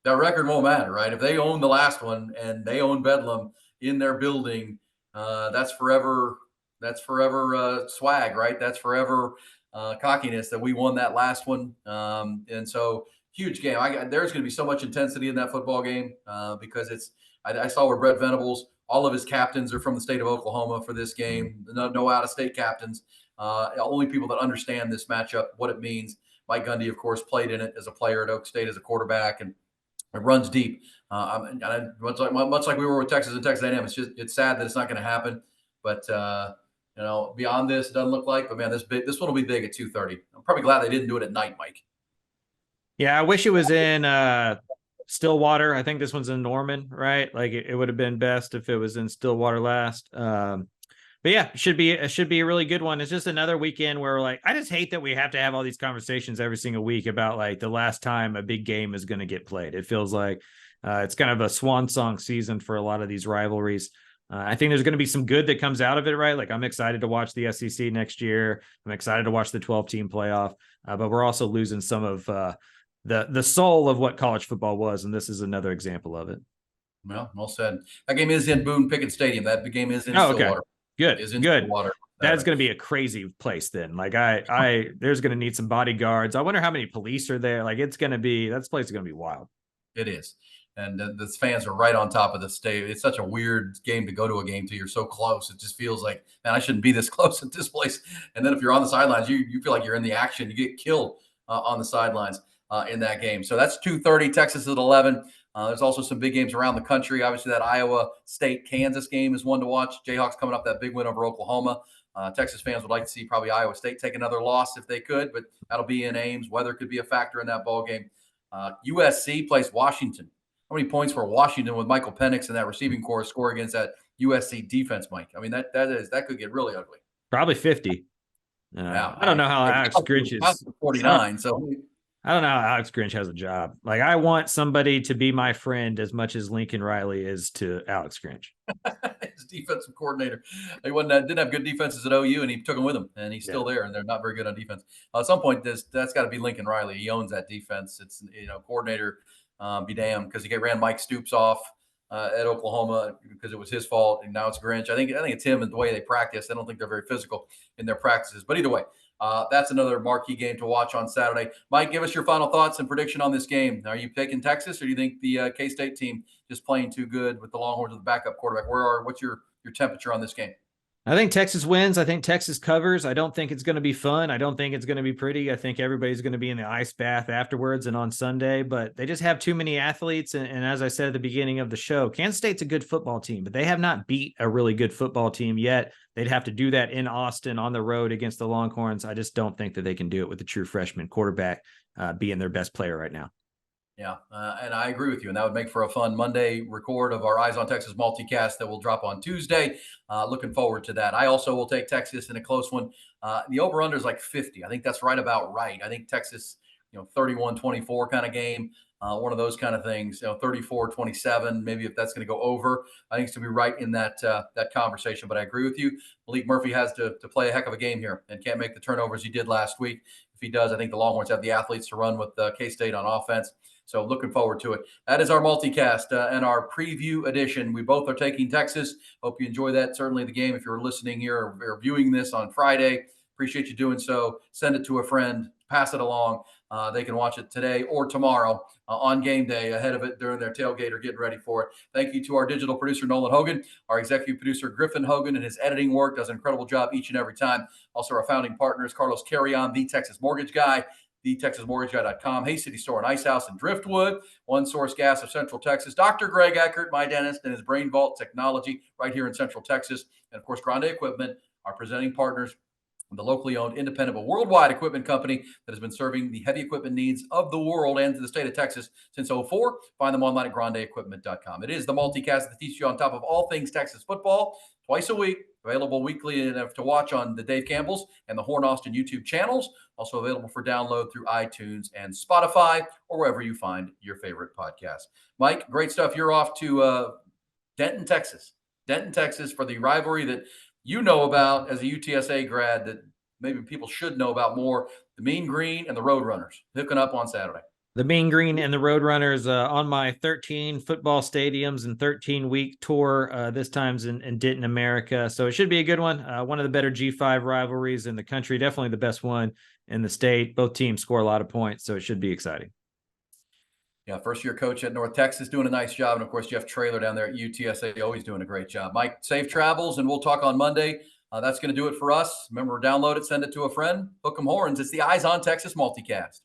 that record won't matter, right? If they own the last one and they own Bedlam in their building, that's forever swag, right? That's forever cockiness that we won that last one. And so huge game. There's going to be so much intensity in that football game because I saw where Brett Venables, all of his captains are from the state of Oklahoma for this game. No out-of-state captains. Only people that understand this matchup, what it means. Mike Gundy, of course, played in it as a player at Oak State as a quarterback, and it runs deep. Much like we were with Texas and Texas A&M, it's sad that it's not going to happen. But beyond this, it doesn't look like. But man, this one will be big at 2:30. I'm probably glad they didn't do it at night, Mike. Yeah, I wish it was in Stillwater. I think this one's in Norman, right? Like it would have been best if it was in Stillwater last. But yeah, it should be a really good one. It's just another weekend where I just hate that we have to have all these conversations every single week about like the last time a big game is going to get played. It feels like it's kind of a swan song season for a lot of these rivalries. I think there's going to be some good that comes out of it, right? Like I'm excited to watch the SEC next year. I'm excited to watch the 12-team playoff, but we're also losing some of the soul of what college football was, and this is another example of it. Well said. That game is in Boone Pickett Stadium. That game is in Stillwater. Okay. Good. Good. Stillwater. That's going to be a crazy place then. Like there's going to need some bodyguards. I wonder how many police are there. Like this place is going to be wild. It is. And the fans are right on top of the stadium. It's such a weird game to go to a game to. You're so close. It just feels like, man, I shouldn't be this close at this place. And then if you're on the sidelines, you feel like you're in the action. You get killed on the sidelines in that game. So that's 2:30, Texas at 11. There's also some big games around the country. Obviously, that Iowa State-Kansas game is one to watch. Jayhawks coming up that big win over Oklahoma. Texas fans would like to see probably Iowa State take another loss if they could, but that'll be in Ames. Weather could be a factor in that ball game. USC plays Washington. how many points for Washington with Michael Penix and that receiving core score against that USC defense, Mike? I mean, that could get really ugly. Probably 50. Yeah, I don't know how Alex Grinch is 49. So I don't know how Alex Grinch has a job. Like, I want somebody to be my friend as much as Lincoln Riley is to Alex Grinch. his defensive coordinator, didn't have good defenses at OU, and he took them with him, and he's still there, and they're not very good on defense. At some point, that's got to be Lincoln Riley. He owns that defense. It's coordinator, be damned, because he ran Mike Stoops off at Oklahoma because it was his fault, and now it's Grinch. I think it's him and the way they practice. I don't think they're very physical in their practices, but either way. That's another marquee game to watch on Saturday. Mike, give us your final thoughts and prediction on this game. Are you picking Texas, or do you think the K-State team just playing too good with the Longhorns with the backup quarterback? What's your temperature on this game? I think Texas wins. I think Texas covers. I don't think it's going to be fun. I don't think it's going to be pretty. I think everybody's going to be in the ice bath afterwards and on Sunday, but they just have too many athletes. And as I said at the beginning of the show, Kansas State's a good football team, but they have not beat a really good football team yet. They'd have to do that in Austin on the road against the Longhorns. I just don't think that they can do it with the true freshman quarterback being their best player right now. Yeah, and I agree with you. And that would make for a fun Monday record of our Eyes on Texas multicast that will drop on Tuesday. Looking forward to that. I also will take Texas in a close one. The over-under is like 50. I think that's right about right. I think Texas, 31-24 kind of game, one of those kind of things, 34-27, maybe if that's going to go over. I think it's going to be right in that conversation. But I agree with you. Malik Murphy has to play a heck of a game here and can't make the turnovers he did last week. If he does, I think the Longhorns have the athletes to run with K-State on offense. So looking forward to it. That is our multicast and our preview edition. We both are taking Texas. Hope you enjoy that. Certainly the game, if you're listening here or viewing this on Friday, appreciate you doing so. Send it to a friend. Pass it along. They can watch it today or tomorrow on game day ahead of it during their tailgate or getting ready for it. Thank you to our digital producer, Nolan Hogan. Our executive producer, Griffin Hogan, and his editing work does an incredible job each and every time. Also, our founding partners, Carlos Carrion, the Texas Mortgage Guy, thetexasmortgageguy.com, Hay City Store and Ice House in Driftwood, One Source Gas of Central Texas, Dr. Greg Eckert, my dentist, and his Brain Vault Technology right here in Central Texas, and of course, Grande Equipment, our presenting partners, the locally owned, independent, but worldwide equipment company that has been serving the heavy equipment needs of the world and to the state of Texas since 2004. Find them online at grandeequipment.com. It is the multicast that teaches you on top of all things Texas football, twice a week, available weekly enough to watch on the Dave Campbell's and the Horn Austin YouTube channels. Also available for download through iTunes and Spotify or wherever you find your favorite podcast. Mike, great stuff. You're off to Denton, Texas. Denton, Texas for the rivalry that you know about as a UTSA grad that maybe people should know about more, the Mean Green and the Roadrunners hooking up on Saturday. The Mean Green and the Roadrunners on my 13 football stadiums and 13-week tour, this time's in Denton, America. So it should be a good one. One of the better G5 rivalries in the country, definitely the best one in the state. Both teams score a lot of points, so it should be exciting. Yeah, first-year coach at North Texas doing a nice job. And, of course, Jeff Traylor down there at UTSA always doing a great job. Mike, safe travels, and we'll talk on Monday. That's going to do it for us. Remember, download it, send it to a friend, hook 'em horns. It's the Eyes on Texas multicast.